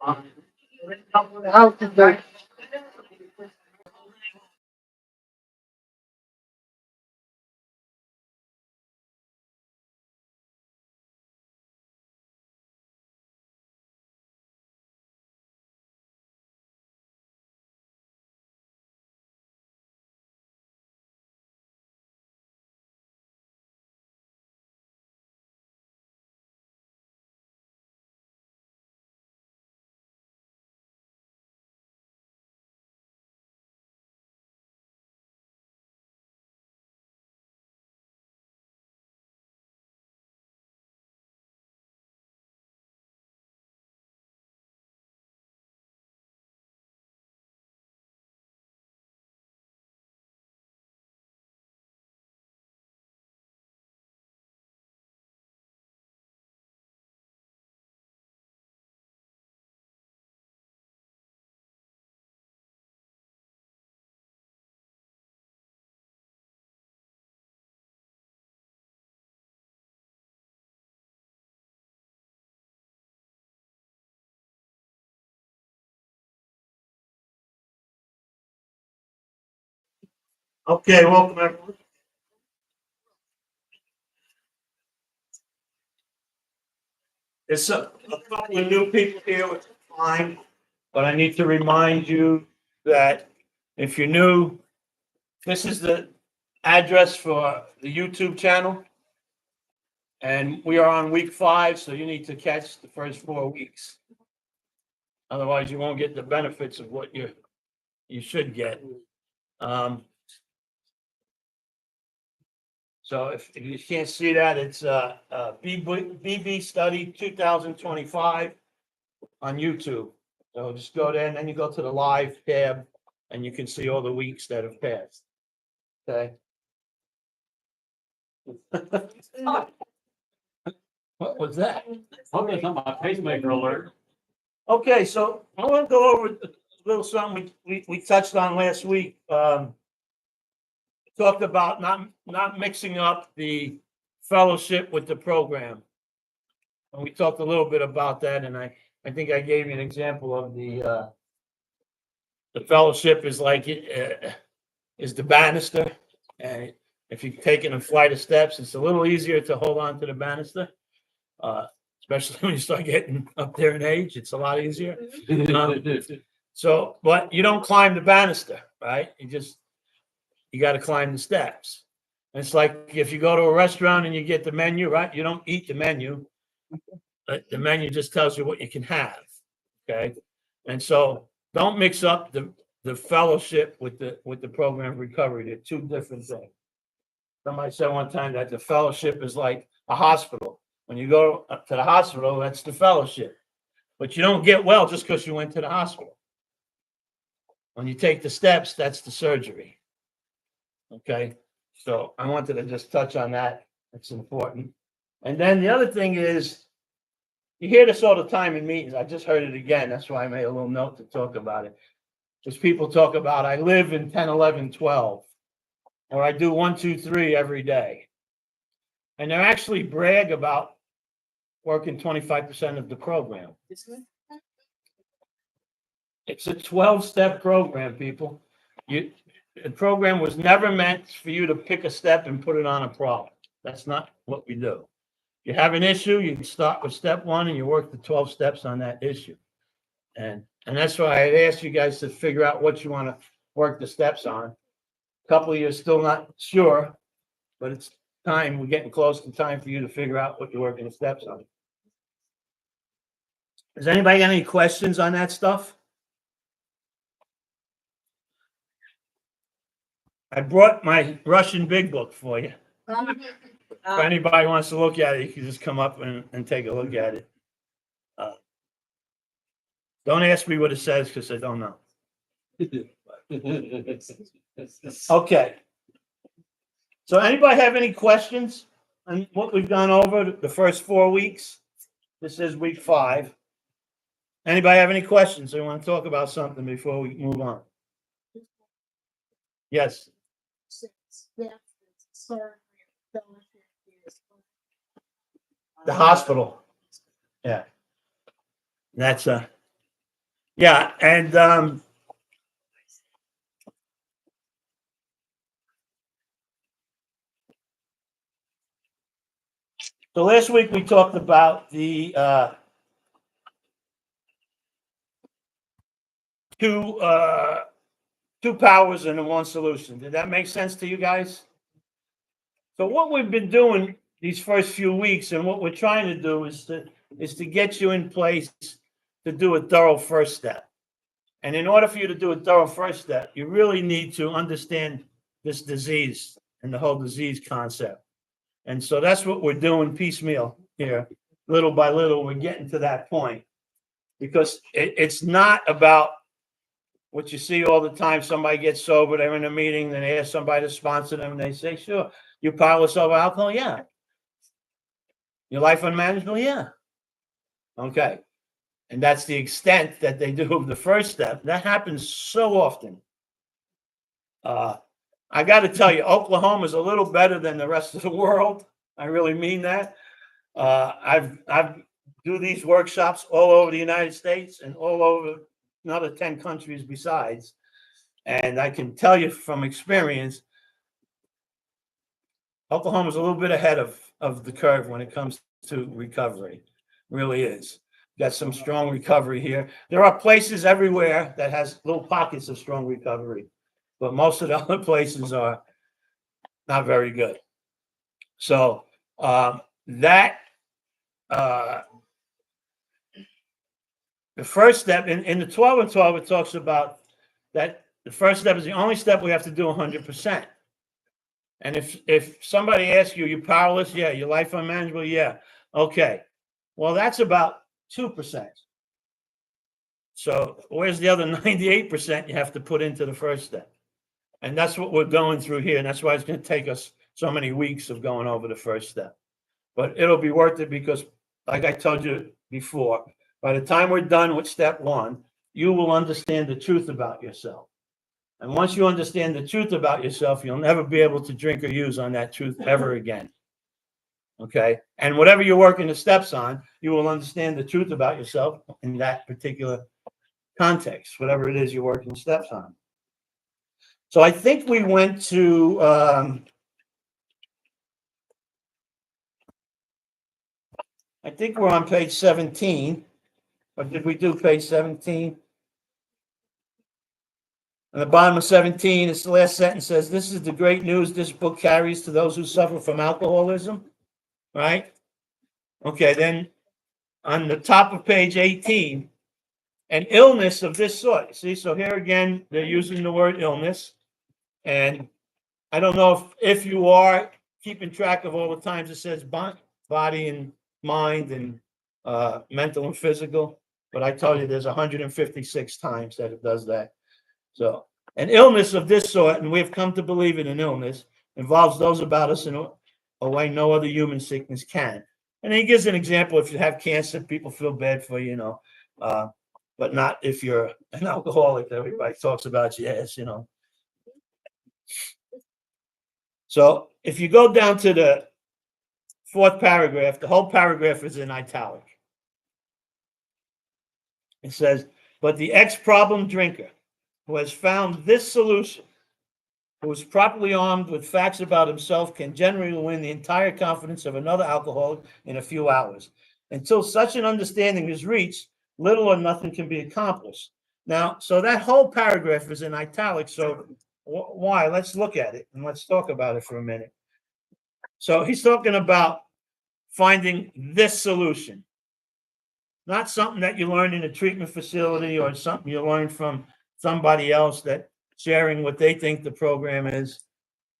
How to do. Okay, welcome everyone. There's a couple of new people here, which is fine, but I need to remind you that if you're new, this is the address for the YouTube channel. And we are on week 5, so you need to catch the first 4 weeks. Otherwise, you won't get the benefits of what you should get. So if you can't see that, it's BB Study 2025 on YouTube. So just go there and then you go to the live tab and you can see all the weeks that have passed. Okay. What was that? Okay, it's not my pacemaker alert. Okay, so I want to go over a little something we touched on last week. Talked about not mixing up the fellowship with the program. And we talked a little bit about that, and I think I gave you an example of the fellowship is like is the banister, and if you're taking a flight of steps, it's a little easier to hold on to the banister, especially when you start getting up there in age. It's a lot easier. So, but you don't climb the banister, right? You got to climb the steps. And it's like if you go to a restaurant and you get the menu, right? You don't eat the menu. The menu just tells you what you can have. Okay. And so don't mix up the fellowship with the program of recovery. They're two different things. Somebody said one time that the fellowship is like a hospital. When you go to the hospital, that's the fellowship. But you don't get well just because you went to the hospital. When you take the steps, that's the surgery. Okay. So I wanted to just touch on that. It's important. And then the other thing is, you hear this all the time in meetings. I just heard it again. That's why I made a little note to talk about it. Just people talk about, I live in 10, 11, 12, or I do 1, 2, 3 every day. And they actually brag about working 25% of the program. It's a 12-step program, people. The program was never meant for you to pick a step and put it on a problem. That's not what we do. You have an issue, you can start with step 1 and you work the 12 steps on that issue. And that's why I asked you guys to figure out what you want to work the steps on. A couple of you are still not sure, but it's time. We're getting close to time for you to figure out what you're working the steps on. Does anybody got any questions on that stuff? I brought my Russian big book for you. If anybody wants to look at it, you can just come up and take a look at it. Don't ask me what it says because I don't know. Okay. So anybody have any questions on what we've gone over the first 4 weeks? This is week 5. Anybody have any questions? They want to talk about something before we move on? Yes. The hospital. Yeah. That's Yeah, and so last week we talked about the two two powers and the one solution. Did that make sense to you guys? So what we've been doing these first few weeks, and what we're trying to do is to get you in place to do a thorough first step. And in order for you to do a thorough first step, you really need to understand this disease and the whole disease concept. And so that's what we're doing piecemeal here, little by little. We're getting to that point because it's not about what you see all the time. Somebody gets sober, they're in a meeting, then they ask somebody to sponsor them, and they say, "Sure, you powerless over alcohol? Yeah. Your life unmanageable? Yeah. Okay." And that's the extent that they do of the first step. That happens so often. I got to tell you, Oklahoma is a little better than the rest of the world. I really mean that. I've do these workshops all over the United States and all over another 10 countries besides. And I can tell you from experience, Oklahoma is a little bit ahead of the curve when it comes to recovery. Really is. Got some strong recovery here. There are places everywhere that has little pockets of strong recovery, but most of the other places are not very good. So that the first step in the 12 and 12, it talks about that the first step is the only step we have to do 100%. And if somebody asks you, you're powerless, yeah, your life unmanageable, yeah, okay. Well, that's about 2%. So where's the other 98% you have to put into the first step? And that's what we're going through here. And that's why it's going to take us so many weeks of going over the first step. But it'll be worth it because, like I told you before, by the time we're done with step one, you will understand the truth about yourself. And once you understand the truth about yourself, you'll never be able to drink or use on that truth ever again. Okay. And whatever you're working the steps on, you will understand the truth about yourself in that particular context, whatever it is you're working steps on. So I think we went to I think we're on page 17. Or did we do page 17? On the bottom of 17, it's the last sentence says, "This is the great news this book carries to those who suffer from alcoholism." Right? Okay, then on the top of page 18, an illness of this sort. See, so here again, they're using the word illness. And I don't know if you are keeping track of all the times it says body and mind and mental and physical, but I tell you there's 156 times that it does that. So an illness of this sort, and we've come to believe in an illness, involves those about us in a way no other human sickness can. And he gives an example: if you have cancer, people feel bad for you, but not if you're an alcoholic. Everybody talks about yes, So if you go down to the fourth paragraph, the whole paragraph is in italic. It says, "But the ex-problem drinker who has found this solution, who is properly armed with facts about himself, can generally win the entire confidence of another alcoholic in a few hours. Until such an understanding is reached, little or nothing can be accomplished." Now, so that whole paragraph is in italics. So why? Let's look at it and let's talk about it for a minute. So he's talking about finding this solution, not something that you learn in a treatment facility or something you learn from somebody else that sharing what they think the program is.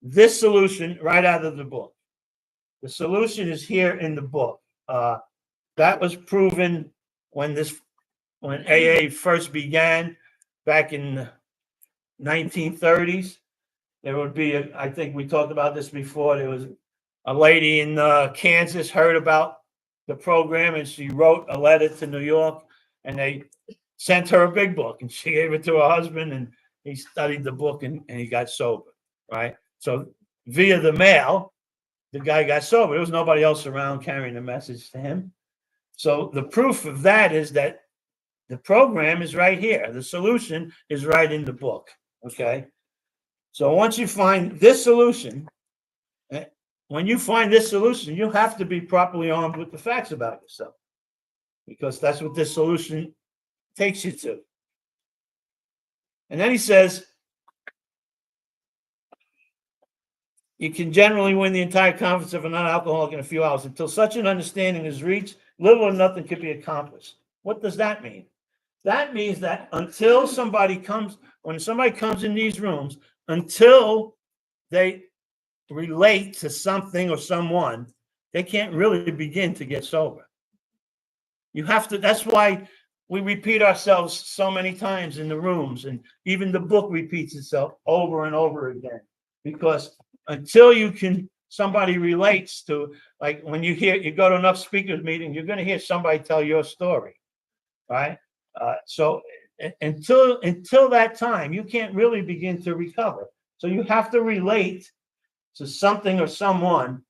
This solution right out of the book. The solution is here in the book. That was proven when AA first began back in the 1930s. There would be, I think we talked about this before, there was a lady in Kansas heard about the program and she wrote a letter to New York and they sent her a big book and she gave it to her husband and he studied the book and he got sober, right? So via the mail, the guy got sober. There was nobody else around carrying the message to him. So the proof of that is that The program is right here. The solution is right in the book. Okay. So once you find this solution, when you find this solution, you have to be properly armed with the facts about yourself, because that's what this solution takes you to. And then he says, you can generally win the entire confidence of a non-alcoholic in a few hours. Until such an understanding is reached, little or nothing can be accomplished. What does that mean? That means that until somebody comes, when somebody comes in these rooms, until they relate to something or someone, they can't really begin to get sober. You have to, that's why we repeat ourselves so many times in the rooms, and even the book repeats itself over and over again, because until you can, somebody relates to, like when you go to enough speakers meetings, you're going to hear somebody tell your story, right? So until that time, you can't really begin to recover. So you have to relate to something or someone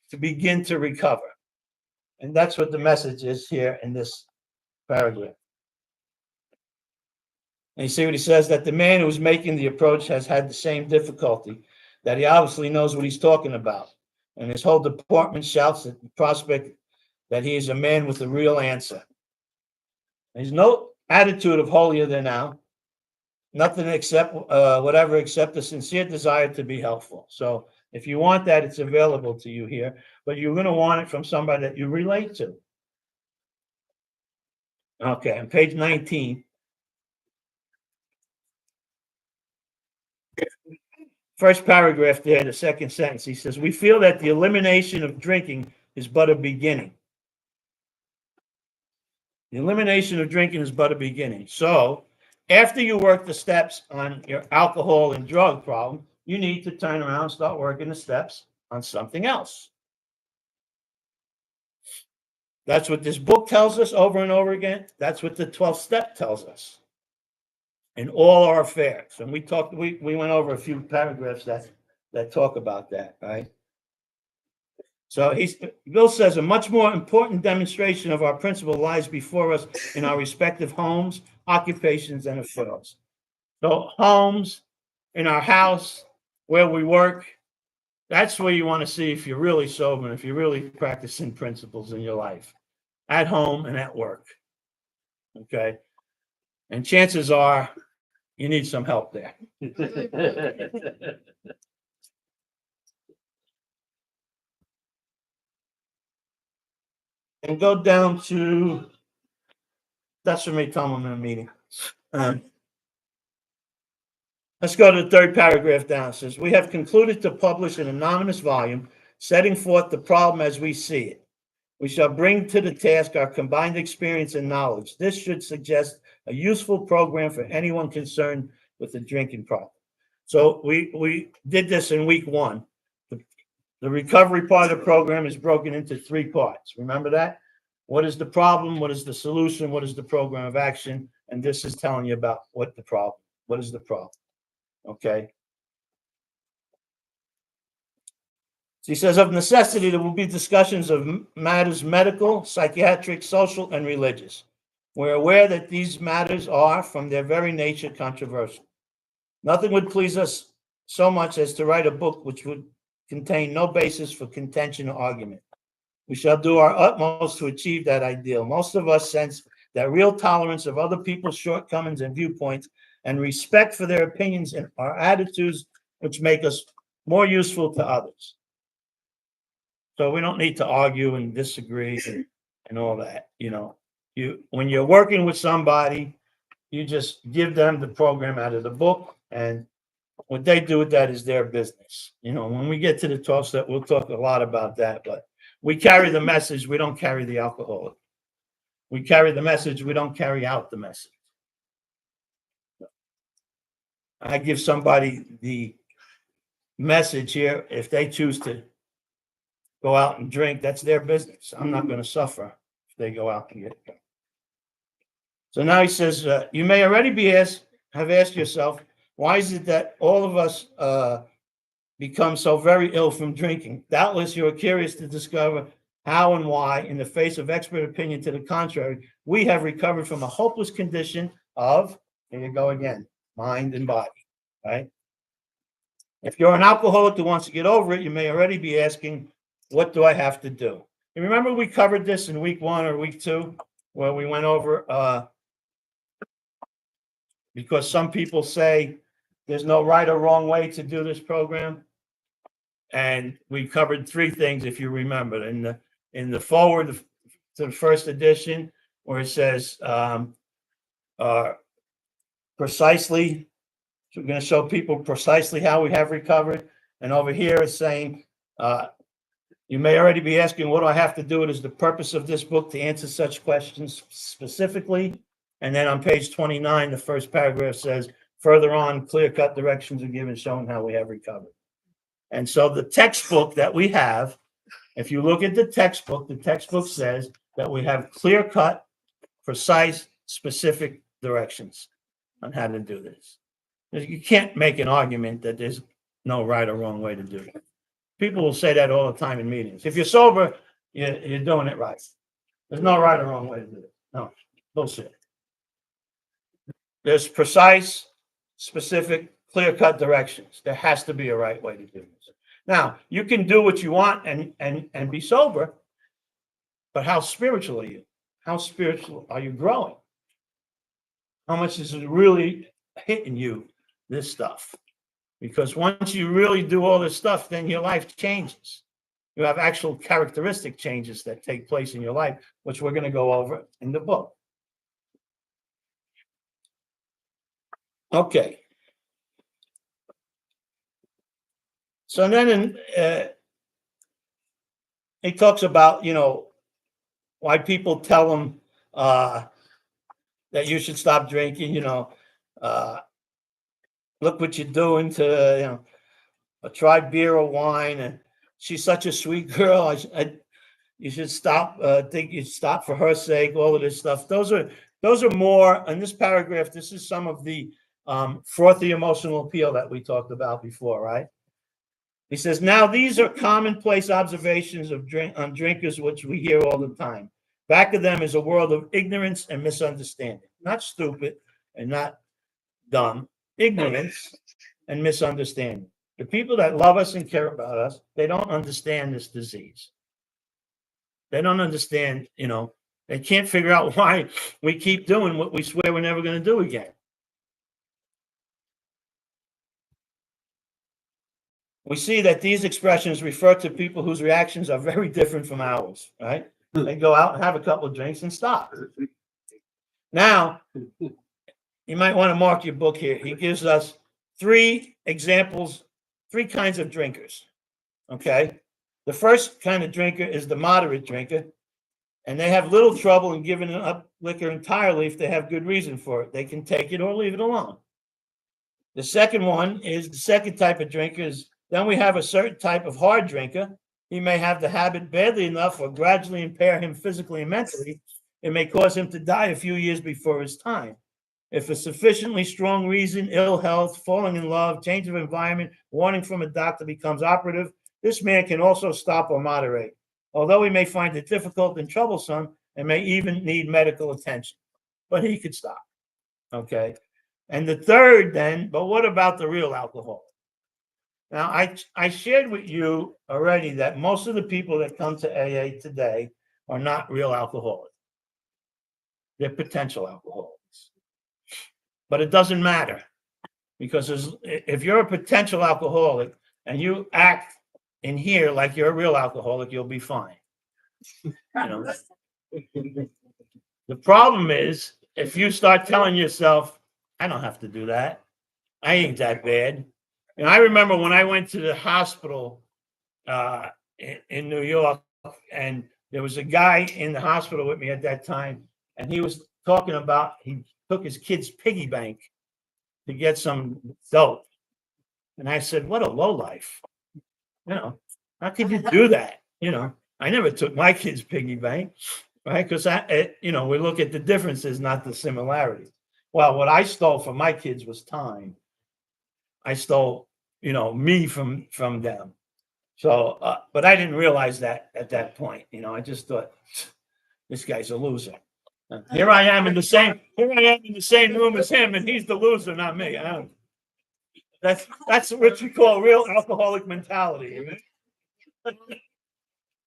to begin to recover. And that's what the message is here in this paragraph. And you see what he says, that the man who's making the approach has had the same difficulty, that he obviously knows what he's talking about. And his whole department shouts at the prospect that he is a man with a real answer. There's no attitude of holier than thou, nothing except whatever except a sincere desire to be helpful. So if you want that, it's available to you here, but you're going to want it from somebody that you relate to. Okay, on page 19. First paragraph there, the second sentence, he says, we feel that the elimination of drinking is but a beginning. The elimination of drinking is but a beginning. So after you work the steps on your alcohol and drug problem, you need to turn around and start working the steps on something else. That's what this book tells us over and over again. That's what the 12th step tells us in all our affairs. And we went over a few paragraphs that talk about that, right? So Bill says a much more important demonstration of our principle lies before us in our respective homes, occupations, and affairs. So homes, in our house, where we work, that's where you want to see if you're really sober and if you're really practicing principles in your life. At home and at work. Okay. And chances are you need some help there. And go down to, that's for me, Tom, I'm in a meeting. Let's go to the third paragraph down. It says, we have concluded to publish an anonymous volume setting forth the problem as we see it. We shall bring to the task our combined experience and knowledge. This should suggest a useful program for anyone concerned with the drinking problem. So we did this in week 1. The recovery part of the program is broken into 3 parts. Remember that? What is the problem? What is the solution? What is the program of action? And this is telling you about what is the problem. Okay. So he says, of necessity, there will be discussions of matters medical, psychiatric, social, and religious. We're aware that these matters are, from their very nature, controversial. Nothing would please us so much as to write a book which would contain no basis for contention or argument. We shall do our utmost to achieve that ideal. Most of us sense that real tolerance of other people's shortcomings and viewpoints and respect for their opinions and our attitudes which make us more useful to others. So we don't need to argue and disagree and all that. When you're working with somebody, you just give them the program out of the book, and what they do with that is their business. When we get to the 12th step, we'll talk a lot about that, but we carry the message. We don't carry the alcoholic. We carry the message. We don't carry out the message. I give somebody the message here. If they choose to go out and drink, that's their business. I'm not going to suffer if they go out and get it. So now he says, you may already have asked yourself, why is it that all of us become so very ill from drinking? Doubtless you are curious to discover how and why, in the face of expert opinion to the contrary, we have recovered from a hopeless condition of, here you go again, mind and body, right? If you're an alcoholic who wants to get over it, you may already be asking, what do I have to do? You remember we covered this in week 1 or week 2, where we went over, because some people say there's no right or wrong way to do this program. And we covered 3 things, if you remember, in the forward to the first edition, where it says precisely, we're going to show people precisely how we have recovered. And over here it's saying, you may already be asking, what do I have to do? It is the purpose of this book to answer such questions specifically. And then on page 29, the first paragraph says, further on, clear-cut directions are given showing how we have recovered. And so the textbook that we have, if you look at the textbook says that we have clear-cut, precise, specific directions on how to do this. You can't make an argument that there's no right or wrong way to do it. People will say that all the time in meetings. If you're sober, you're doing it right. There's no right or wrong way to do it. No, bullshit. There's precise, specific, clear-cut directions. There has to be a right way to do this. Now, you can do what you want and be sober, but how spiritual are you? How spiritual are you growing? How much is it really hitting you, this stuff? Because once you really do all this stuff, then your life changes. You have actual characteristic changes that take place in your life, which we're going to go over in the book. Okay. So then he talks about, why people tell them that you should stop drinking, look what you're doing to, try beer or wine. And she's such a sweet girl. You should stop, think you stop for her sake, all of this stuff. Those are more, in this paragraph, this is some of the frothy emotional appeal that we talked about before, right? He says, now these are commonplace observations on drinkers, which we hear all the time. Back of them is a world of ignorance and misunderstanding. Not stupid and not dumb. Ignorance and misunderstanding. The people that love us and care about us, they don't understand this disease. They don't understand, they can't figure out why we keep doing what we swear we're never going to do again. We see that these expressions refer to people whose reactions are very different from ours, right? They go out and have a couple of drinks and stop. Now, you might want to mark your book here. He gives us 3 examples, 3 kinds of drinkers, okay? The first kind of drinker is the moderate drinker, and they have little trouble in giving up liquor entirely if they have good reason for it. They can take it or leave it alone. The second one is the second type of drinker is, then we have a certain type of hard drinker. He may have the habit badly enough or gradually impair him physically and mentally. It may cause him to die a few years before his time. If a sufficiently strong reason, ill health, falling in love, change of environment, warning from a doctor becomes operative, this man can also stop or moderate, although he may find it difficult and troublesome and may even need medical attention. But he could stop, okay? And the third then, but what about the real alcohol? Now, I shared with you already that most of the people that come to AA today are not real alcoholics. They're potential alcoholics. But it doesn't matter, because if you're a potential alcoholic and you act in here like you're a real alcoholic, you'll be fine. The problem is, if you start telling yourself, I don't have to do that, I ain't that bad. And I remember when I went to the hospital in New York, and there was a guy in the hospital with me at that time, and he was talking about, he took his kid's piggy bank to get some dope. And I said, what a lowlife. How could you do that? I never took my kid's piggy bank, right? Because, we look at the differences, not the similarities. Well, what I stole from my kids was time. I stole, me from them. So, but I didn't realize that at that point. I just thought this guy's a loser. Here I am in the same room as him, and he's the loser, not me. That's what you call real alcoholic mentality.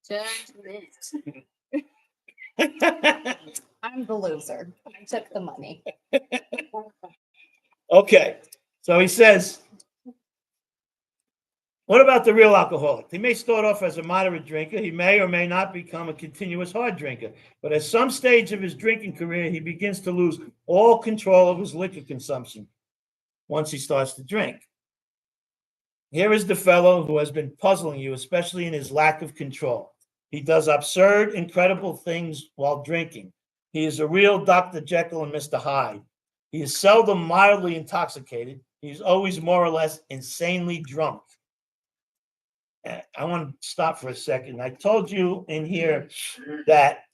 Judgment. I'm the loser. I took the money. Okay, so he says, what about the real alcoholic? He may start off as a moderate drinker. He may or may not become a continuous hard drinker. But at some stage of his drinking career, he begins to lose all control of his liquor consumption once he starts to drink. Here is the fellow who has been puzzling you, especially in his lack of control. He does absurd, incredible things while drinking. He is a real Dr. Jekyll and Mr. Hyde. He is seldom mildly intoxicated. He is always more or less insanely drunk. I want to stop for a second. I told you in here that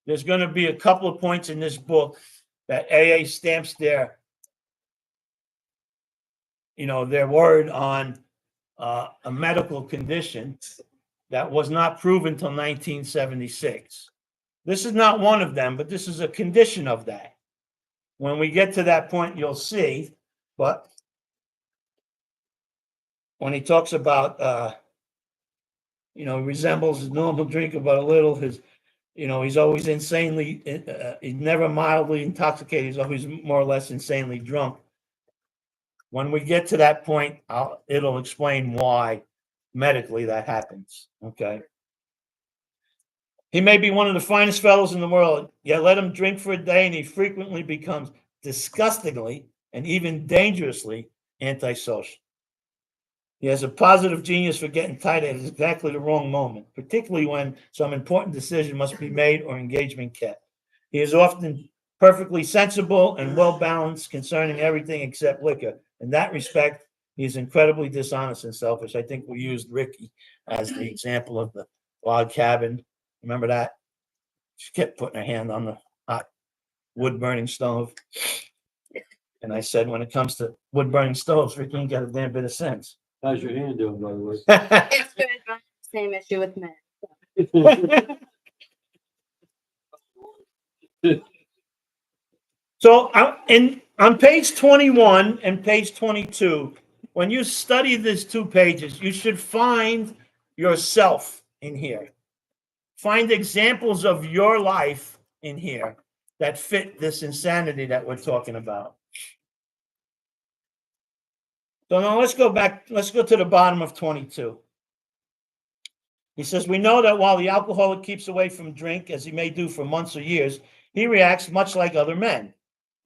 there's going to be a couple of points in this book that AA stamps their word on a medical condition that was not proven until 1976. This is not one of them, but this is a condition of that. When we get to that point, you'll see. But when he talks about resembles a normal drinker, but a little. He's always insanely. He's never mildly intoxicated. He's always more or less insanely drunk. When we get to that point, it'll explain why medically that happens. Okay. He may be one of the finest fellows in the world, yet let him drink for a day, and he frequently becomes disgustingly and even dangerously antisocial. He has a positive genius for getting tight at exactly the wrong moment, particularly when some important decision must be made or engagement kept. He is often perfectly sensible and well-balanced concerning everything except liquor. In that respect, he is incredibly dishonest and selfish. I think we used Ricky as the example of the log cabin. Remember that? She kept putting her hand on the hot wood-burning stove. And I said, when it comes to wood-burning stoves, Ricky ain't got a damn bit of sense. How's your hand doing, by the way? It's good, but same issue with men. So on page 21 and page 22, when you study these 2 pages, you should find yourself in here. Find examples of your life in here that fit this insanity that we're talking about. So now let's go back. Let's go to the bottom of 22. He says, we know that while the alcoholic keeps away from drink, as he may do for months or years, he reacts much like other men.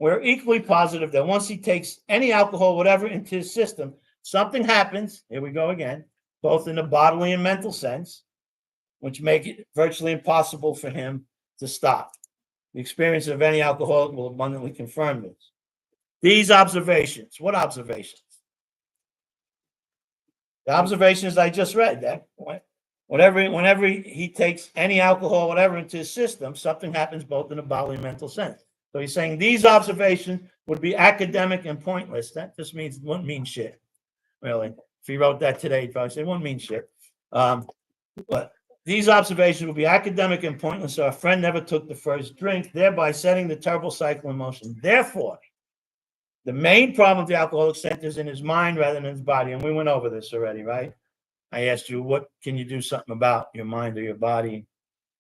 We're equally positive that once he takes any alcohol, whatever, into his system, something happens, here we go again, both in a bodily and mental sense, which make it virtually impossible for him to stop. The experience of any alcoholic will abundantly confirm this. These observations, what observations? The observations I just read, that whenever he takes any alcohol, whatever, into his system, something happens both in a bodily and mental sense. So he's saying these observations would be academic and pointless. That just means it wouldn't mean shit, really. If he wrote that today, he'd probably say it wouldn't mean shit. But these observations would be academic and pointless. So our friend never took the first drink, thereby setting the terrible cycle in motion. Therefore, the main problem of the alcoholic centers in his mind rather than his body. And we went over this already, right? I asked you, what can you do something about your mind or your body?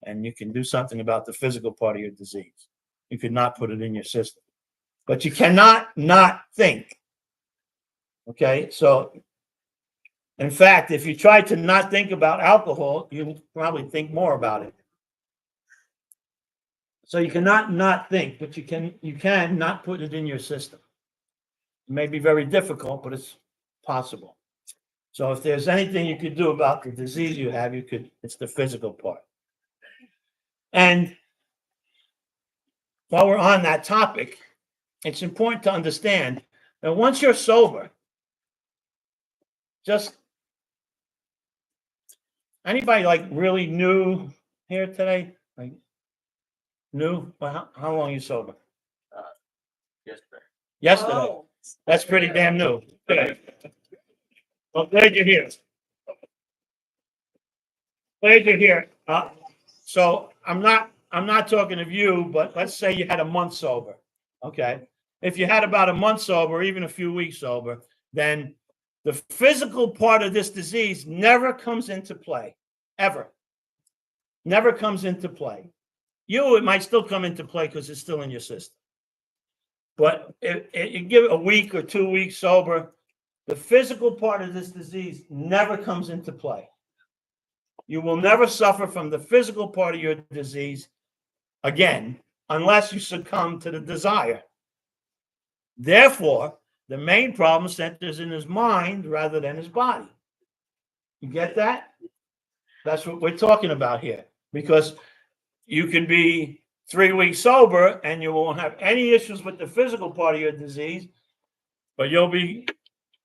And you can do something about the physical part of your disease. You could not put it in your system. But you cannot not think. Okay? So, in fact, if you try to not think about alcohol, you'll probably think more about it. So you cannot not think, but you can not put it in your system. It may be very difficult, but it's possible. So if there's anything you could do about the disease you have, it's the physical part. And while we're on that topic, it's important to understand that once you're sober, just anybody like really new here today? Like new? Well, how long are you sober? Yesterday. Yesterday. Oh. That's pretty damn new. Okay. Well, glad you're here. Later here, so I'm not talking of you, but let's say you had a month sober, okay? If you had about a month sober, or even a few weeks sober, then the physical part of this disease never comes into play, ever. Never comes into play. It might still come into play because it's still in your system. But you give it a week or 2 weeks sober, the physical part of this disease never comes into play. You will never suffer from the physical part of your disease again, unless you succumb to the desire. Therefore, the main problem centers in his mind rather than his body. You get that? That's what we're talking about here. Because you can be 3 weeks sober and you won't have any issues with the physical part of your disease, but you'll be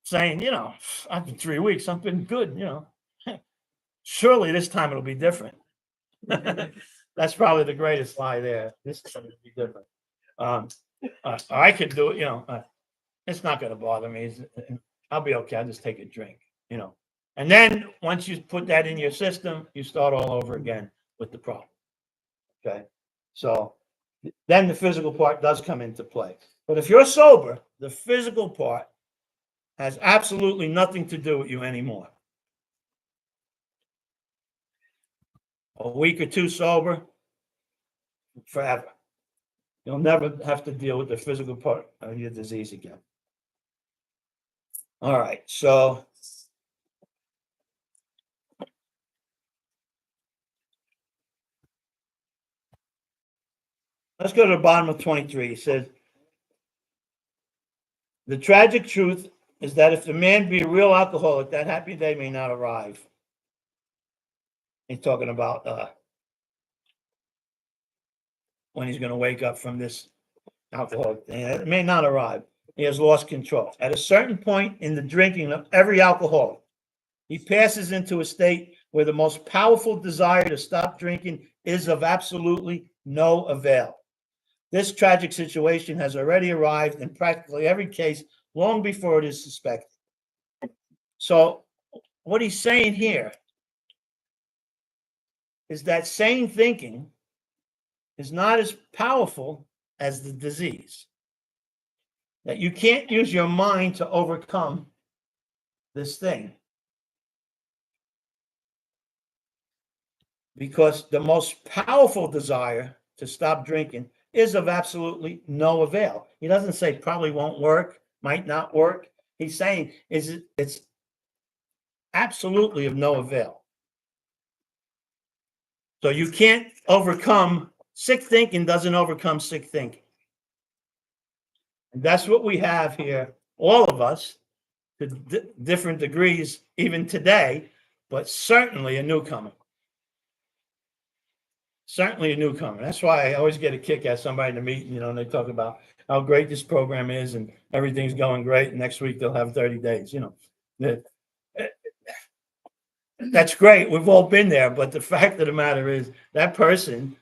saying, after 3 weeks, I've been good, Surely this time it'll be different. That's probably the greatest lie there. This time it'll be different. I could do it, it's not going to bother me. I'll be okay. I'll just take a drink, And then once you put that in your system, you start all over again with the problem. Okay. So then the physical part does come into play. But if you're sober, the physical part has absolutely nothing to do with you anymore. A week or two sober, forever. You'll never have to deal with the physical part of your disease again. All right, so let's go to the bottom of 23. It says, the tragic truth is that if the man be a real alcoholic, that happy day may not arrive. He's talking about when he's going to wake up from this alcoholic thing. It may not arrive. He has lost control. At a certain point in the drinking of every alcoholic, he passes into a state where the most powerful desire to stop drinking is of absolutely no avail. This tragic situation has already arrived in practically every case long before it is suspected. So what he's saying here is that sane thinking is not as powerful as the disease. That you can't use your mind to overcome this thing. Because the most powerful desire to stop drinking is of absolutely no avail. He doesn't say probably won't work, might not work. He's saying it's absolutely of no avail. So you can't overcome sick thinking, doesn't overcome sick thinking. And that's what we have here, all of us, to different degrees, even today, but certainly a newcomer. Certainly a newcomer. That's why I always get a kick at somebody in the meeting, and they talk about how great this program is and everything's going great. And next week they'll have 30 days, That's great. We've all been there. But the fact of the matter is that person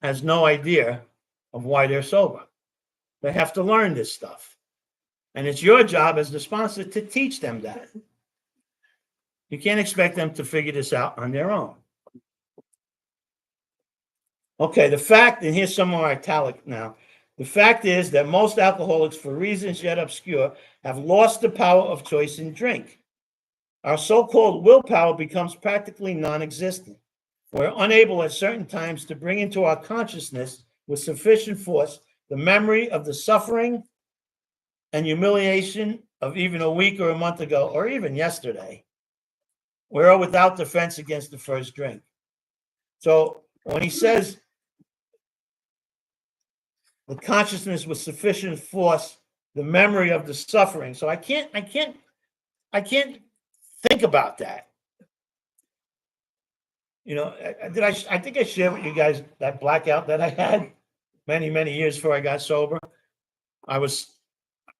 has no idea of why they're sober. They have to learn this stuff. And it's your job as the sponsor to teach them that. You can't expect them to figure this out on their own. Okay, the fact, and here's some more italic now. The fact is that most alcoholics, for reasons yet obscure, have lost the power of choice in drink. Our so-called willpower becomes practically non-existent. We're unable at certain times to bring into our consciousness with sufficient force the memory of the suffering and humiliation of even a week or a month ago, or even yesterday. We're without defense against the first drink. So when he says the consciousness with sufficient force, the memory of the suffering. So I can't think about that. I think I shared with you guys that blackout that I had many, many years before I got sober. I was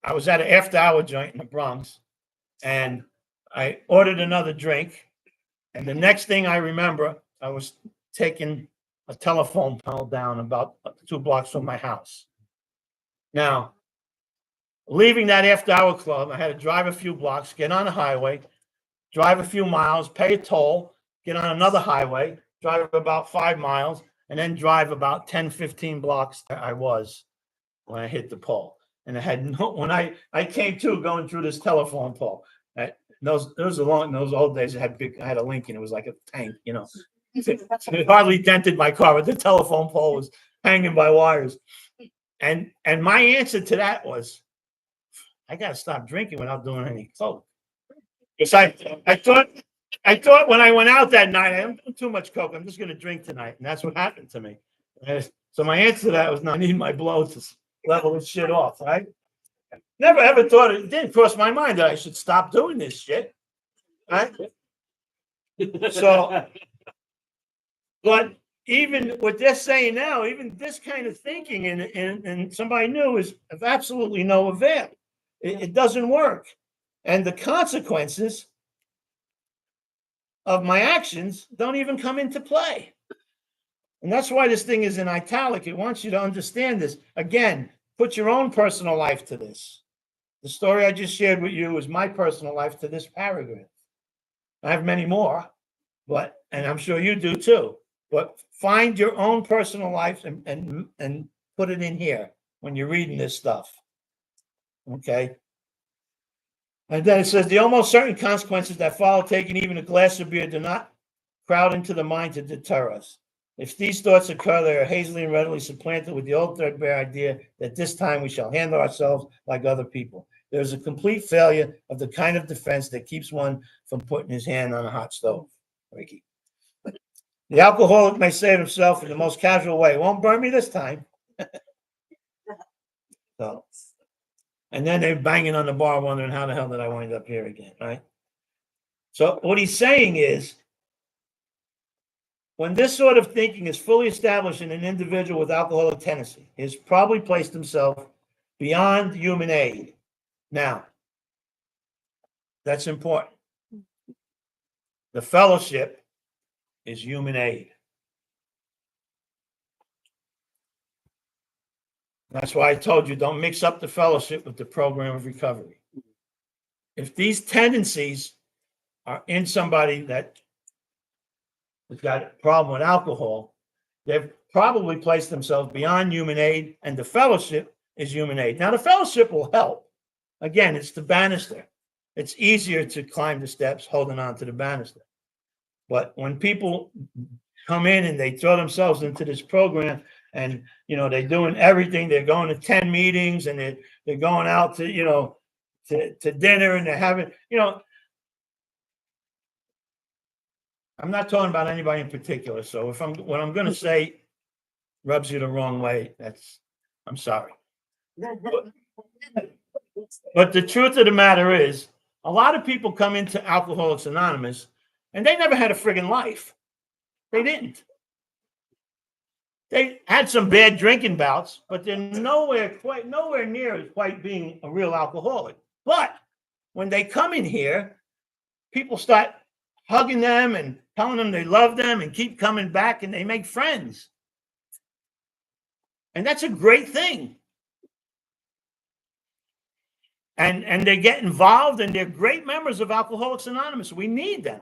at an after-hour joint in the Bronx, and I ordered another drink. And the next thing I remember, I was taking a telephone pole down about 2 blocks from my house. Now, leaving that after-hour club, I had to drive a few blocks, get on the highway, drive a few miles, pay a toll, get on another highway, drive about 5 miles, and then drive about 10, 15 blocks. I was when I hit the pole. And I had no, when I came to going through this telephone pole. Those old days. I had a Lincoln. It was like a tank, you know. It hardly dented my car, but the telephone pole was hanging by wires. And my answer to that was, I got to stop drinking without doing any coke. Because I thought when I went out that night, I'm doing too much coke. I'm just going to drink tonight, and that's what happened to me. So my answer to that was, no, I need my blow to level this shit off. Right? Never ever thought it didn't cross my mind that I should stop doing this shit. Right? So, but even what they're saying now, even this kind of thinking and somebody new is of absolutely no avail. It doesn't work. And the consequences of my actions don't even come into play. And that's why this thing is in italic. It wants you to understand this. Again, put your own personal life to this. The story I just shared with you is my personal life to this paragraph. I have many more, and I'm sure you do too. But find your own personal life and put it in here when you're reading this stuff. Okay? And then it says, the almost certain consequences that follow taking even a glass of beer do not crowd into the mind to deter us. If these thoughts occur, they are hazily and readily supplanted with the old threadbare idea that this time we shall handle ourselves like other people. There is a complete failure of the kind of defense that keeps one from putting his hand on a hot stove. Ricky. The alcoholic may say to himself in the most casual way, "It won't burn me this time." So, and then they're banging on the bar wondering how the hell did I wind up here again, right? So what he's saying is, when this sort of thinking is fully established in an individual with alcoholic tendency, he has probably placed himself beyond human aid. Now, that's important. The fellowship is human aid. That's why I told you, don't mix up the fellowship with the program of recovery. If these tendencies are in somebody that has got a problem with alcohol, they've probably placed themselves beyond human aid, and the fellowship is human aid. Now, the fellowship will help. Again, it's the banister. It's easier to climb the steps holding on to the banister. But when people come in and they throw themselves into this program, and they're doing everything, they're going to 10 meetings, and they're going out to to dinner, and they're having I'm not talking about anybody in particular. So what I'm going to say rubs you the wrong way, I'm sorry. But the truth of the matter is, a lot of people come into Alcoholics Anonymous and they never had a friggin' life. They didn't. They had some bad drinking bouts, but they're nowhere near quite being a real alcoholic. But when they come in here, people start hugging them and telling them they love them and keep coming back, and they make friends. And that's a great thing. And they get involved, and they're great members of Alcoholics Anonymous. We need them.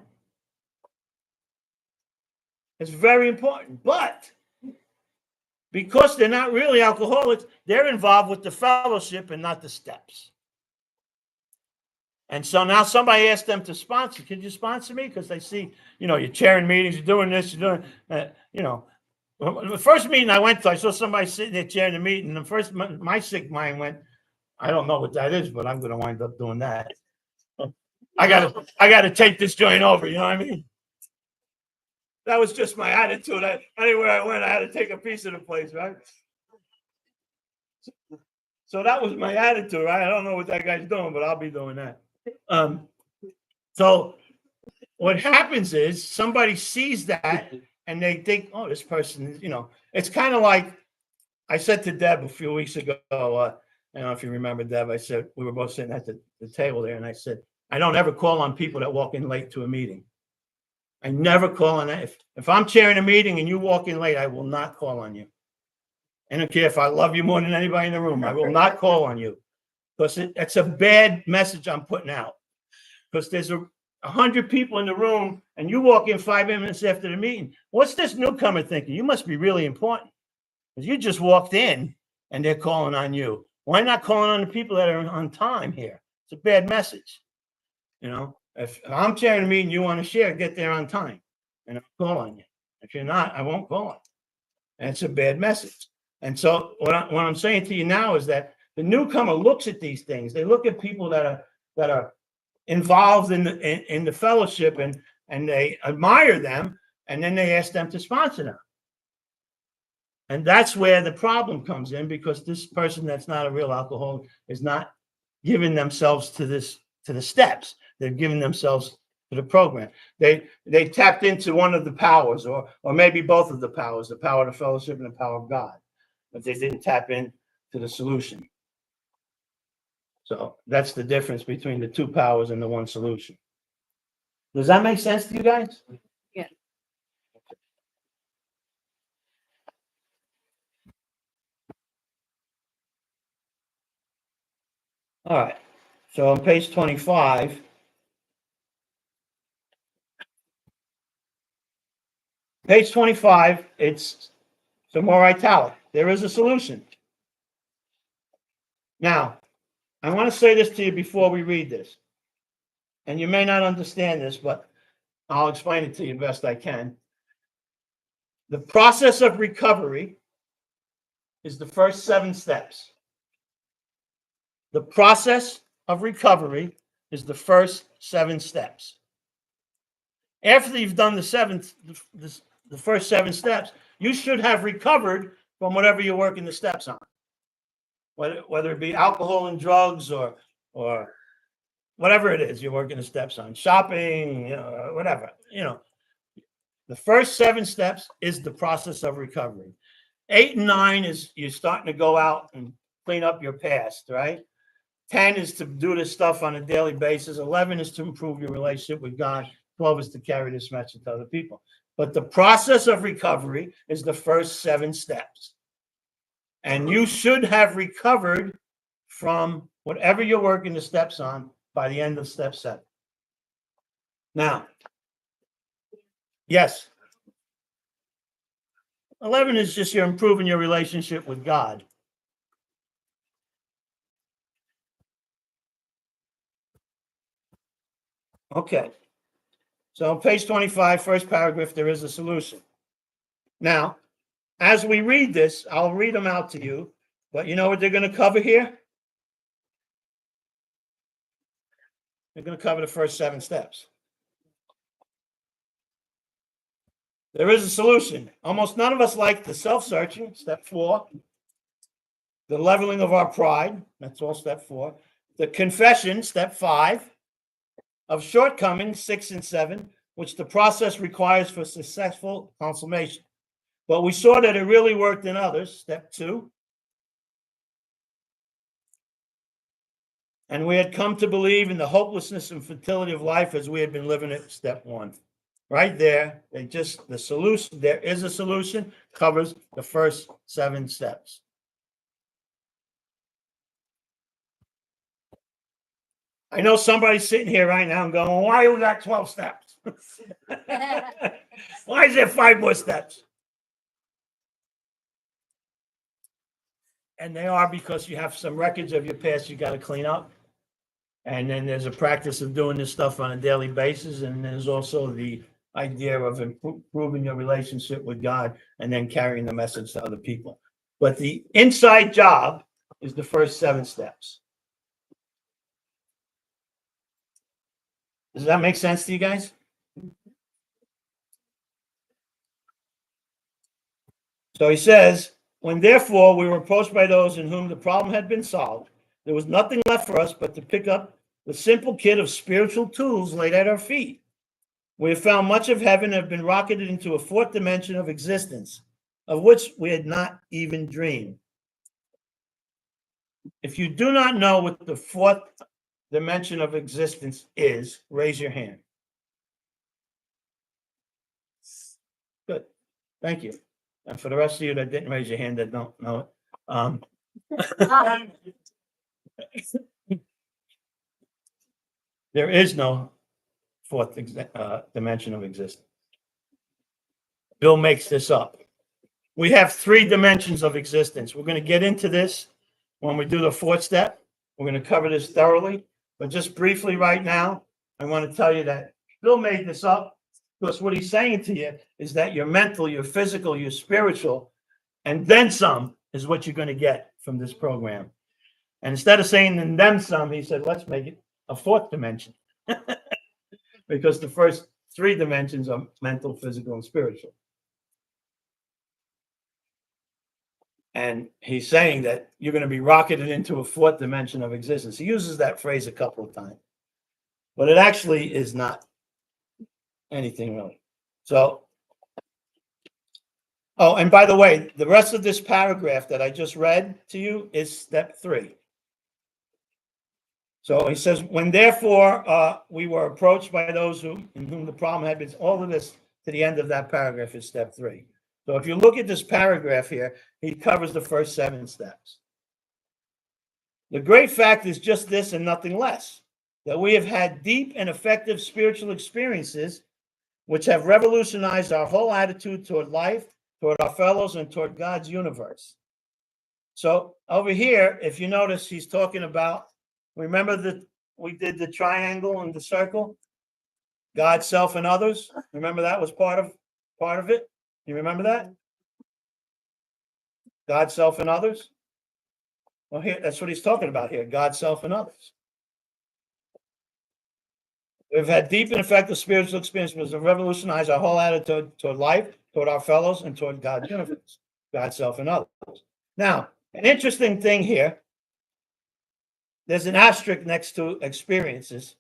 It's very important. But because they're not really alcoholics, they're involved with the fellowship and not the steps. And so now somebody asked them to sponsor. Could you sponsor me? Because they see, you're chairing meetings, you're doing this, you're doing, The first meeting I went to, I saw somebody sitting there chairing the meeting. And the first, my sick mind went, I don't know what that is, but I'm going to wind up doing that. I got to take this joint over. You know what I mean? That was just my attitude. Anywhere I went, I had to take a piece of the place, right? So that was my attitude, right? I don't know what that guy's doing, but I'll be doing that. So what happens is somebody sees that and they think, oh, this person is, it's kind of like I said to Deb a few weeks ago. I don't know if you remember, Deb. I said, we were both sitting at the table there, and I said, I don't ever call on people that walk in late to a meeting. I never call on that. If I'm chairing a meeting and you walk in late, I will not call on you. I don't care if I love you more than anybody in the room. I will not call on you, because it's a bad message I'm putting out. Because 100 people in the room and you walk in 5 minutes after the meeting, what's this newcomer thinking? You must be really important because you just walked in and they're calling on you. Why not calling on the people that are on time here? It's a bad message. You know, if I'm chairing a meeting, you want to share, get there on time and I'll call on you. If you're not, I won't call on you. And it's a bad message. And so what I'm saying to you now is that the newcomer looks at these things. They look at people that are involved in the fellowship and they admire them, and then they ask them to sponsor them. And that's where the problem comes in, because this person that's not a real alcoholic is not giving themselves to the steps. They're giving themselves to the program. They tapped into one of the powers, or maybe both of the powers, the power of the fellowship and the power of God, but they didn't tap into the solution. So that's the difference between the two powers and the one solution. Does that make sense to you guys? Yeah. All right. So on page 25, it's some more italic. There is a solution. Now, I want to say this to you before we read this. And you may not understand this, but I'll explain it to you best I can. The process of recovery is the first 7 steps. The process of recovery is the first 7 steps. After you've done the first 7 steps, you should have recovered from whatever you're working the steps on. Whether it be alcohol and drugs or whatever it is you're working the steps on, shopping, whatever, the first 7 steps is the process of recovery. 8 and 9 is you're starting to go out and clean up your past, right? 10 is to do this stuff on a daily basis. 11 is to improve your relationship with God. 12 is to carry this message to other people. But the process of recovery is the first 7 steps. And you should have recovered from whatever you're working the steps on by the end of step 7. Now, yes. 11 is just you're improving your relationship with God. Okay. So on page 25, first paragraph, there is a solution. Now, as we read this, I'll read them out to you, but you know what they're going to cover here? They're going to cover the first 7 steps. There is a solution. Almost none of us like the self-searching, step 4. The leveling of our pride, that's all step 4. The confession, step 5. Of shortcomings, 6 and 7, which the process requires for successful consummation. But we saw that it really worked in others, step 2. And we had come to believe in the hopelessness and futility of life as we had been living it, step 1. Right there, the solution, there is a solution, covers the first 7 steps. I know somebody's sitting here right now and going, well, why we got 12 steps? Why is there 5 more steps? And they are because you have some records of your past you got to clean up. And then there's a practice of doing this stuff on a daily basis. And there's also the idea of improving your relationship with God and then carrying the message to other people. But the inside job is the first 7 steps. Does that make sense to you guys? So he says, when therefore we were approached by those in whom the problem had been solved, there was nothing left for us but to pick up the simple kit of spiritual tools laid at our feet. We have found much of heaven and have been rocketed into a 4th dimension of existence, of which we had not even dreamed. If you do not know what the 4th dimension of existence is, raise your hand. Good. Thank you. And for the rest of you that didn't raise your hand that don't know it, there is no fourth dimension of existence. Bill makes this up. We have 3 dimensions of existence. We're going to get into this when we do the 4th step. We're going to cover this thoroughly, but just briefly right now, I want to tell you that Bill made this up because what he's saying to you is that your mental, your physical, your spiritual, and then some is what you're going to get from this program. And instead of saying and then some, he said, let's make it a 4th dimension. Because the first 3 dimensions are mental, physical, and spiritual. And he's saying that you're going to be rocketed into a 4th dimension of existence. He uses that phrase a couple of times, but it actually is not anything really. So, oh, and by the way, the rest of this paragraph that I just read to you is step 3. So he says, when therefore we were approached by those in whom the problem had been, all of this to the end of that paragraph is step 3. So if you look at this paragraph here, he covers the first 7 steps. The great fact is just this and nothing less, that we have had deep and effective spiritual experiences which have revolutionized our whole attitude toward life, toward our fellows, and toward God's universe. So over here, if you notice, he's talking about, remember that we did the triangle and the circle? God, self, and others. Remember that was part of it? You remember that? God, self, and others? Well, here, that's what he's talking about here. God, self, and others. We've had deep and effective spiritual experiences that revolutionize our whole attitude toward life, toward our fellows, and toward God's universe. God, self, and others. Now, an interesting thing here, there's an asterisk next to experiences,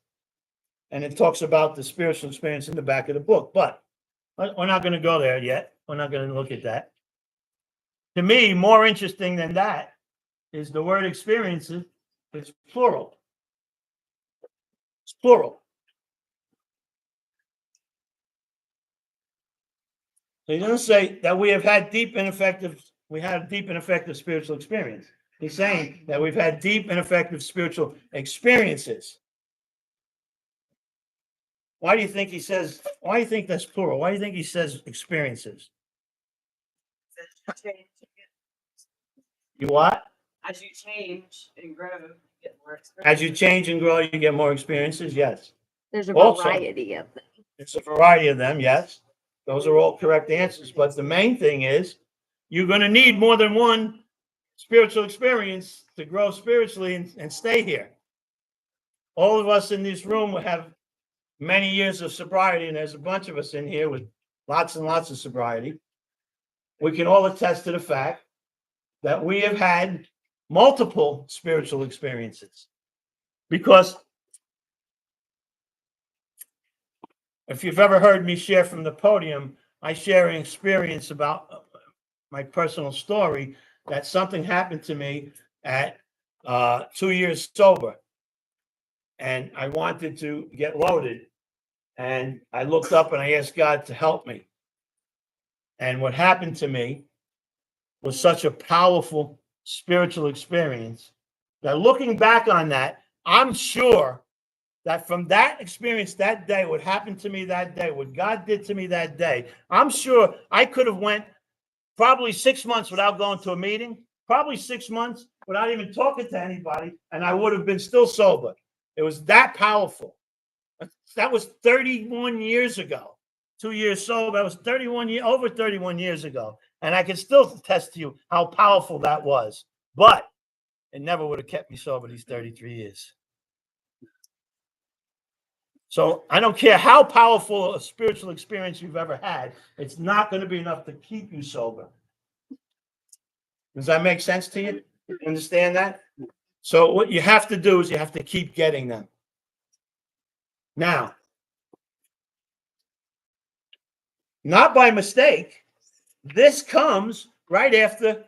and it talks about the spiritual experience in the back of the book, but we're not going to go there yet. We're not going to look at that. To me, more interesting than that is the word experiences. It's plural. It's plural. So he doesn't say that we have had deep and effective spiritual experience. He's saying that we've had deep and effective spiritual experiences. Why do you think that's plural? Why do you think he says experiences? You what? As you change and grow, you get more experience. As you change and grow, you get more experiences. Yes. There's a Also- variety of them. It's a variety of them. Yes. Those are all correct answers. But the main thing is you're going to need more than one spiritual experience to grow spiritually and stay here. All of us in this room have many years of sobriety, and there's a bunch of us in here with lots and lots of sobriety. We can all attest to the fact that we have had multiple spiritual experiences. Because if you've ever heard me share from the podium, I share an experience about my personal story that something happened to me at 2 years sober. And I wanted to get loaded. And I looked up and I asked God to help me. And what happened to me was such a powerful spiritual experience that looking back on that, I'm sure that from that experience that day, what happened to me that day, what God did to me that day, I'm sure I could have went probably 6 months without going to a meeting, probably 6 months without even talking to anybody, and I would have been still sober. It was that powerful. That was 31 years ago. 2 years sober. That was over 31 years ago. And I can still attest to you how powerful that was. But it never would have kept me sober these 33 years. So I don't care how powerful a spiritual experience you've ever had, it's not going to be enough to keep you sober. Does that make sense to you? You understand that? So what you have to do is you have to keep getting them. Now, not by mistake, this comes right after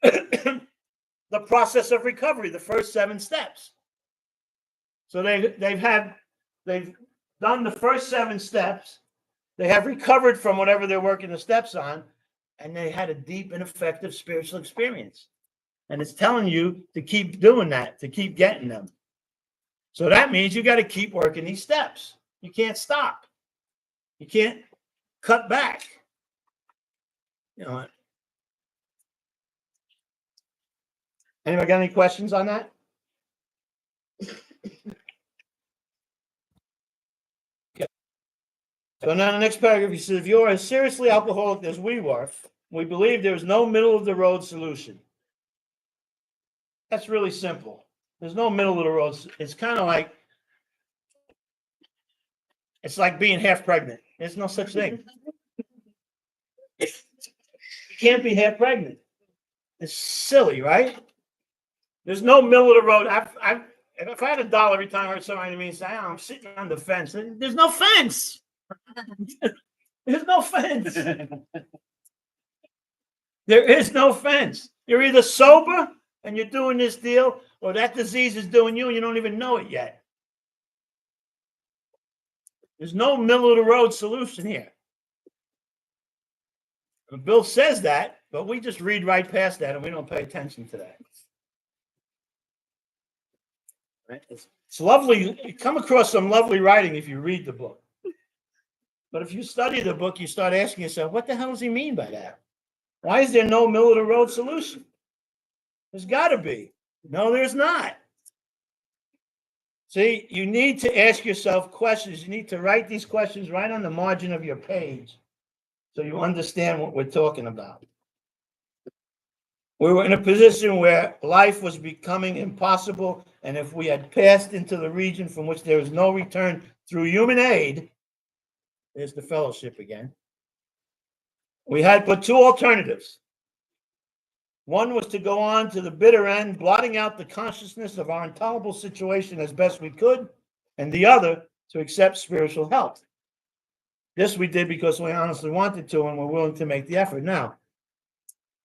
the process of recovery, the first 7 steps. So they've done the first 7 steps. They have recovered from whatever they're working the steps on, and they had a deep and effective spiritual experience. And it's telling you to keep doing that, to keep getting them. So that means you got to keep working these steps. You can't stop. You can't cut back. You know. Anybody got any questions on that? Okay. So now the next paragraph, he says, if you are as seriously alcoholic as we were, we believe there is no middle of the road solution. That's really simple. There's no middle of the road. It's kind of like, it's like being half pregnant. There's no such thing. You can't be half pregnant. It's silly, right? There's no middle of the road. If I had $1 every time I heard somebody to me say, oh, I'm sitting on the fence. There's no fence. There's no fence. There is no fence. You're either sober and you're doing this deal, or that disease is doing you and you don't even know it yet. There's no middle of the road solution here. Bill says that, but we just read right past that and we don't pay attention to that. Right? It's lovely. You come across some lovely writing if you read the book. But if you study the book, you start asking yourself, what the hell does he mean by that? Why is there no middle of the road solution? There's got to be. No, there's not. See, you need to ask yourself questions. You need to write these questions right on the margin of your page so you understand what we're talking about. We were in a position where life was becoming impossible, and if we had passed into the region from which there is no return through human aid, there's the fellowship again, we had but two alternatives. One was to go on to the bitter end, blotting out the consciousness of our intolerable situation as best we could, and the other to accept spiritual help. This we did because we honestly wanted to and were willing to make the effort. Now,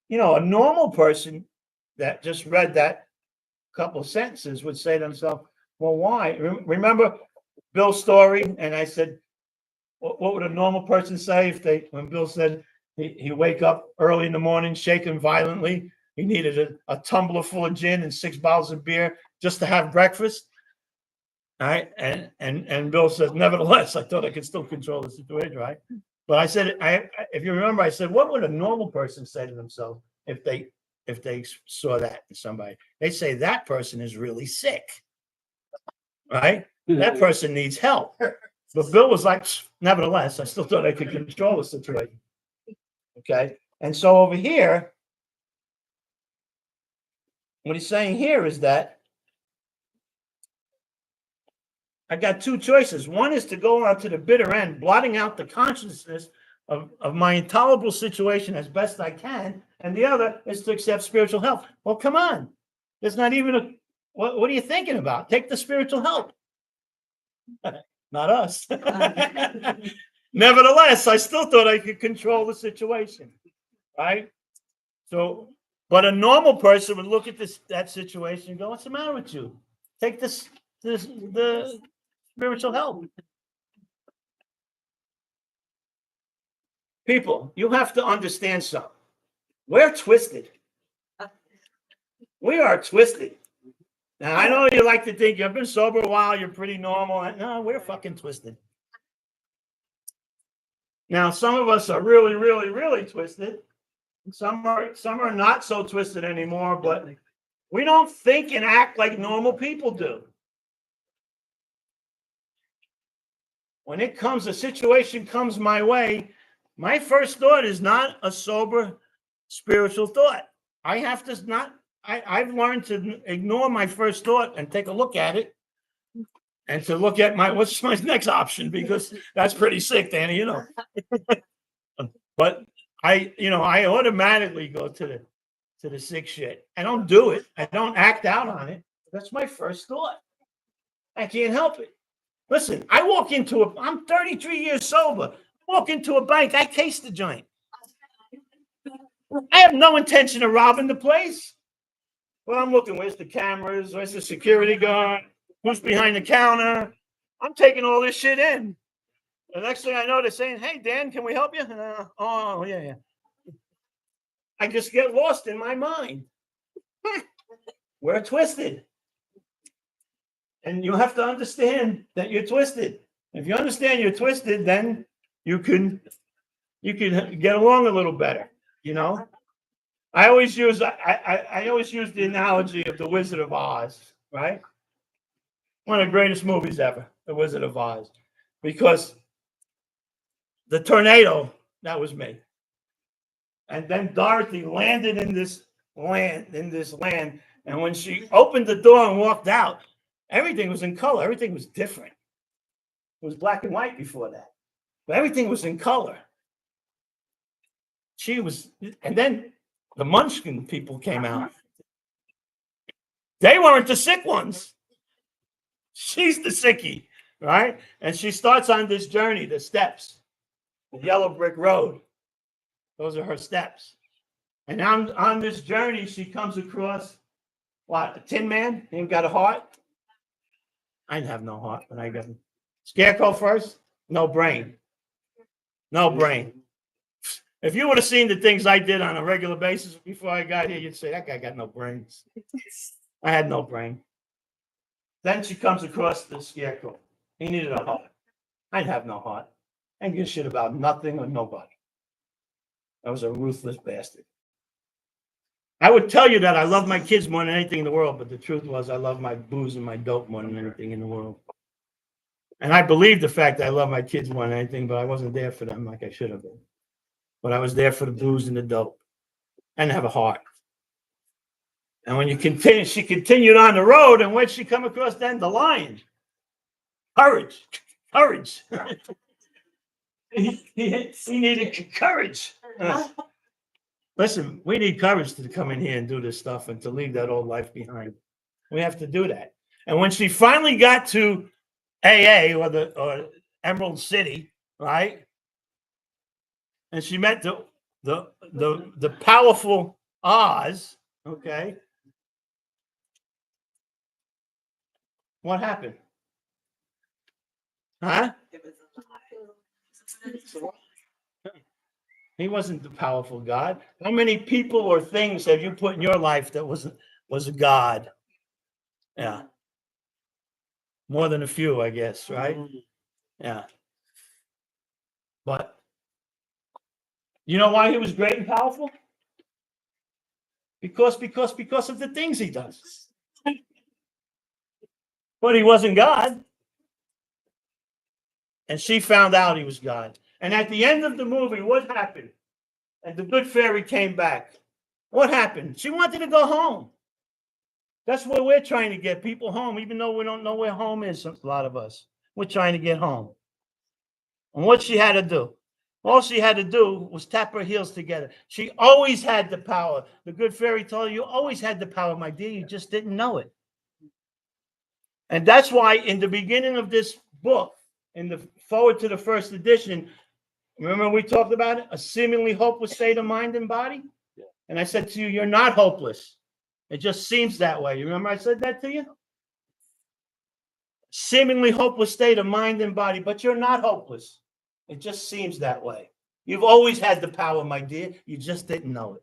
you know, a normal person that just read that couple of sentences would say to themselves, well, why? Remember Bill's story? And I said, what would a normal person say when Bill said he wake up early in the morning, shaking violently? He needed a tumbler full of gin and 6 bottles of beer just to have breakfast. All right. And Bill says, nevertheless, I thought I could still control the situation, right? But I said, if you remember, I said, what would a normal person say to themselves if they saw that in somebody? They say that person is really sick, right? That person needs help. But Bill was like, nevertheless, I still thought I could control the situation. Okay. And so over here, what he's saying here is that I got two choices. One is to go on to the bitter end, blotting out the consciousness of my intolerable situation as best I can. And the other is to accept spiritual help. Well, come on. There's not even what are you thinking about? Take the spiritual help. Not us. Nevertheless, I still thought I could control the situation. Right? So, but a normal person would look at that situation and go, what's the matter with you? Take the spiritual help. People, you have to understand something. We're twisted. We are twisted. Now, I know you like to think you've been sober a while, you're pretty normal. No, we're fucking twisted. Now, some of us are really, really, really twisted. Some are not so twisted anymore, but we don't think and act like normal people do. When a situation comes my way, my first thought is not a sober spiritual thought. I've learned to ignore my first thought and take a look at it and to look at what's my next option, because that's pretty sick, Danny, you know. But I automatically go to the sick shit. I don't do it. I don't act out on it. That's my first thought. I can't help it. Listen, I'm 33 years sober. I walk into a bank, I taste the joint. I have no intention of robbing the place. Well, I'm looking, where's the cameras? Where's the security guard? Who's behind the counter? I'm taking all this shit in. The next thing I know, they're saying, hey, Dan, can we help you? Oh, yeah. I just get lost in my mind. We're twisted. And you have to understand that you're twisted. If you understand you're twisted, then you can get along a little better, you know? I always use the analogy of the Wizard of Oz, right? One of the greatest movies ever, The Wizard of Oz, because the tornado, that was me. And then Dorothy landed in this land, and when she opened the door and walked out, everything was in color. Everything was different. It was black and white before that, but everything was in color. And then the Munchkin people came out. They weren't the sick ones. She's the sickie, right? And she starts on this journey, the steps, the yellow brick road. Those are her steps. And on this journey, she comes across what? A Tin Man? He ain't got a heart? I didn't have no heart when I got him. Scarecrow first? No brain. No brain. If you would have seen the things I did on a regular basis before I got here, you'd say, that guy got no brains. I had no brain. Then she comes across the Scarecrow. He needed a heart. I didn't have no heart. I didn't give a shit about nothing or nobody. I was a ruthless bastard. I would tell you that I love my kids more than anything in the world, but the truth was I love my booze and my dope more than anything in the world. And I believe the fact that I love my kids more than anything, but I wasn't there for them like I should have been. But I was there for the booze and the dope. I didn't have a heart. And when she continued on the road, and where'd she come across then? The lion. Courage. Courage. he needed courage. Listen, we need courage to come in here and do this stuff and to leave that old life behind. We have to do that. And when she finally got to AA or Emerald City, right? And she met the powerful Oz, okay? What happened? Huh? He wasn't the powerful God. How many people or things have you put in your life that was a God? Yeah. More than a few, I guess, right? Yeah. But you know why he was great and powerful? Because of the things he does. But he wasn't God. And she found out he was God. And at the end of the movie, what happened? And the good fairy came back. What happened? She wanted to go home. That's where we're trying to get people home, even though we don't know where home is, a lot of us. We're trying to get home. And what she had to do? All she had to do was tap her heels together. She always had the power. The good fairy told her, you always had the power, my dear. You just didn't know it. And that's why in the beginning of this book, in the forward to the first edition, remember we talked about it? A seemingly hopeless state of mind and body? Yeah. And I said to you, you're not hopeless. It just seems that way. You remember I said that to you? Seemingly hopeless state of mind and body, but you're not hopeless. It just seems that way. You've always had the power, my dear. You just didn't know it.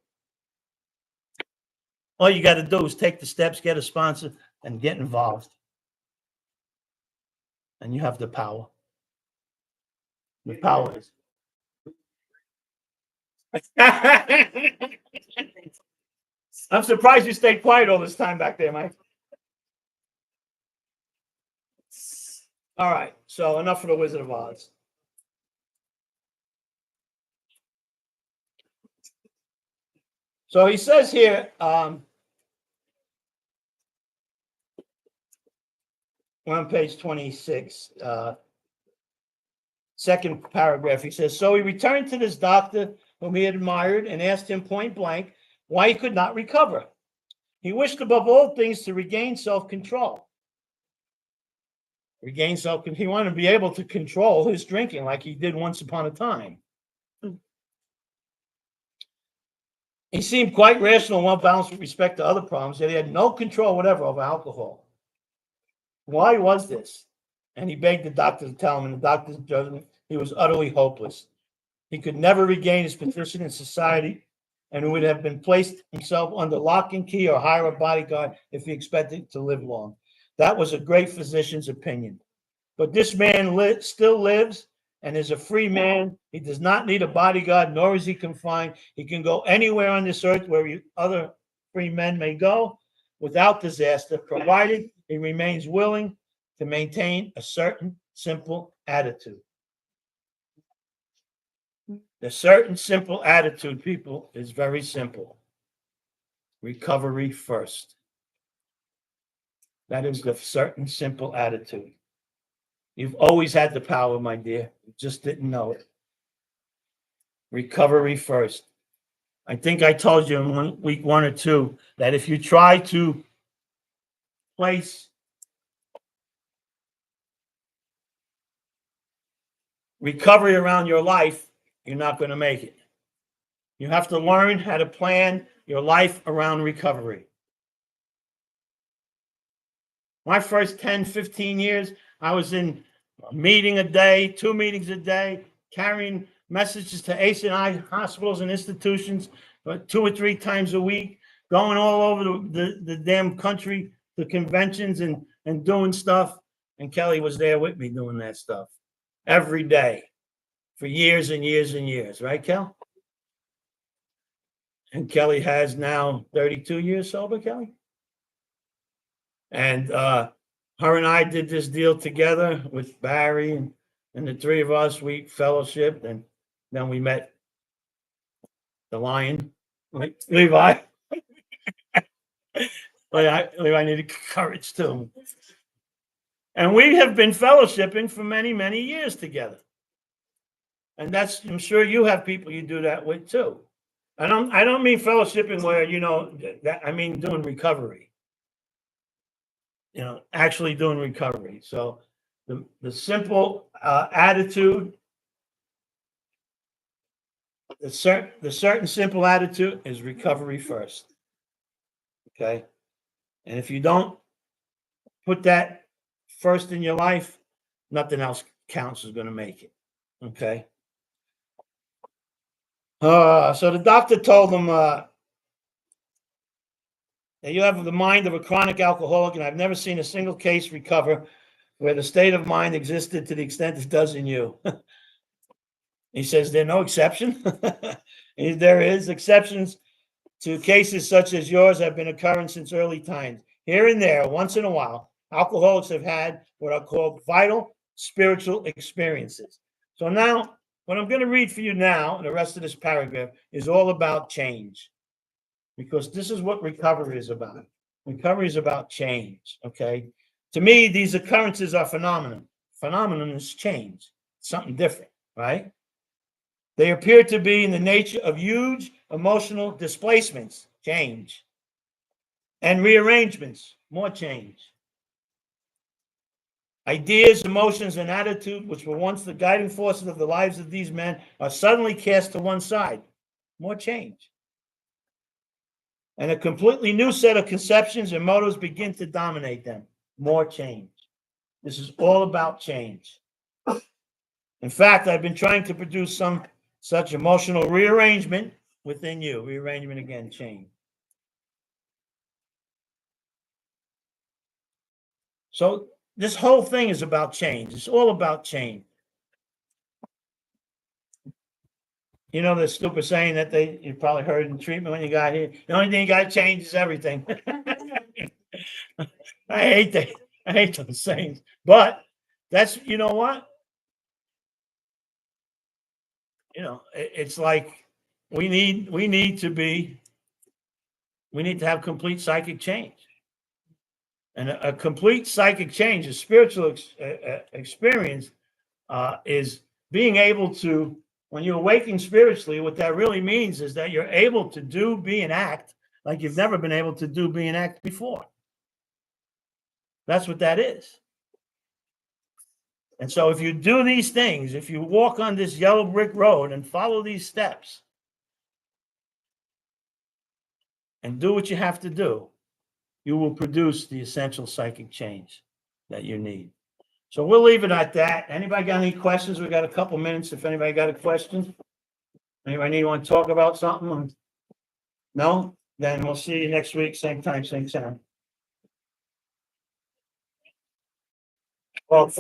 All you got to do is take the steps, get a sponsor, and get involved. And you have the power. The power is. I'm surprised you stayed quiet all this time back there, Mike. All right, so enough for the Wizard of Oz. So he says here, we're on page 26, second paragraph. He says, so he returned to this doctor whom he admired and asked him point blank why he could not recover. He wished above all things to regain self-control. He wanted to be able to control his drinking like he did once upon a time. He seemed quite rational and well balanced with respect to other problems, yet he had no control whatever over alcohol. Why was this? And he begged the doctor to tell him, in the doctor's judgment, he was utterly hopeless. He could never regain his position in society and would have been placed himself under lock and key or hire a bodyguard if he expected to live long. That was a great physician's opinion. But this man still lives and is a free man. He does not need a bodyguard, nor is he confined. He can go anywhere on this earth where other free men may go without disaster, provided he remains willing to maintain a certain simple attitude. The certain simple attitude, people, is very simple. Recovery first. That is the certain simple attitude. You've always had the power, my dear. You just didn't know it. Recovery first. I think I told you in week 1 or 2 that if you try to place recovery around your life, you're not going to make it. You have to learn how to plan your life around recovery. My first 10, 15 years, I was in a meeting a day, 2 meetings a day, carrying messages to ACI hospitals and institutions 2 or 3 times a week, going all over the damn country to conventions and doing stuff. And Kelly was there with me doing that stuff every day for years and years and years. Right, Kel? And Kelly has now 32 years sober, Kelly. And her and I did this deal together with Barry and the 3 of us. We fellowshipped, and then we met the Lion, Levi. Levi needed courage too. And we have been fellowshipping for many, many years together. And that's, I'm sure you have people you do that with too. I don't mean fellowshipping where, I mean doing recovery. Actually doing recovery. So the simple attitude, the certain simple attitude is recovery first. Okay. And if you don't put that first in your life, nothing else counts is going to make it. Okay. So the doctor told him, that you have the mind of a chronic alcoholic, and I've never seen a single case recover where the state of mind existed to the extent it does in you. He says, there are no exception. There is exceptions to cases such as yours have been occurring since early times. Here and there, once in a while, alcoholics have had what are called vital spiritual experiences. So now, what I'm going to read for you now, the rest of this paragraph, is all about change. Because this is what recovery is about. Recovery is about change, okay? To me, these occurrences are phenomenon. Phenomenon is change, something different, right? They appear to be in the nature of huge emotional displacements, change, and rearrangements, more change. Ideas, emotions, and attitude, which were once the guiding forces of the lives of these men, are suddenly cast to one side, more change. And a completely new set of conceptions and motives begin to dominate them. More change. This is all about change. In fact, I've been trying to produce some such emotional rearrangement within you. Rearrangement again, change. So this whole thing is about change. It's all about change. You know the stupid saying that you probably heard in treatment when you got here. The only thing you got to change is everything. I hate those sayings, but that's, you know what? It's like we need to have complete psychic change, and a complete psychic change, a spiritual experience, is being able to. When you awaken spiritually, what that really means is that you're able to do, be, and act like you've never been able to do, be, and act before. That's what that is. And so if you do these things, if you walk on this yellow brick road and follow these steps and do what you have to do, you will produce the essential psychic change that you need. So we'll leave it at that. Anybody got any questions? We got a couple minutes. If anybody got a question, anybody want to talk about something? No? Then we'll see you next week, same time, same channel. Well,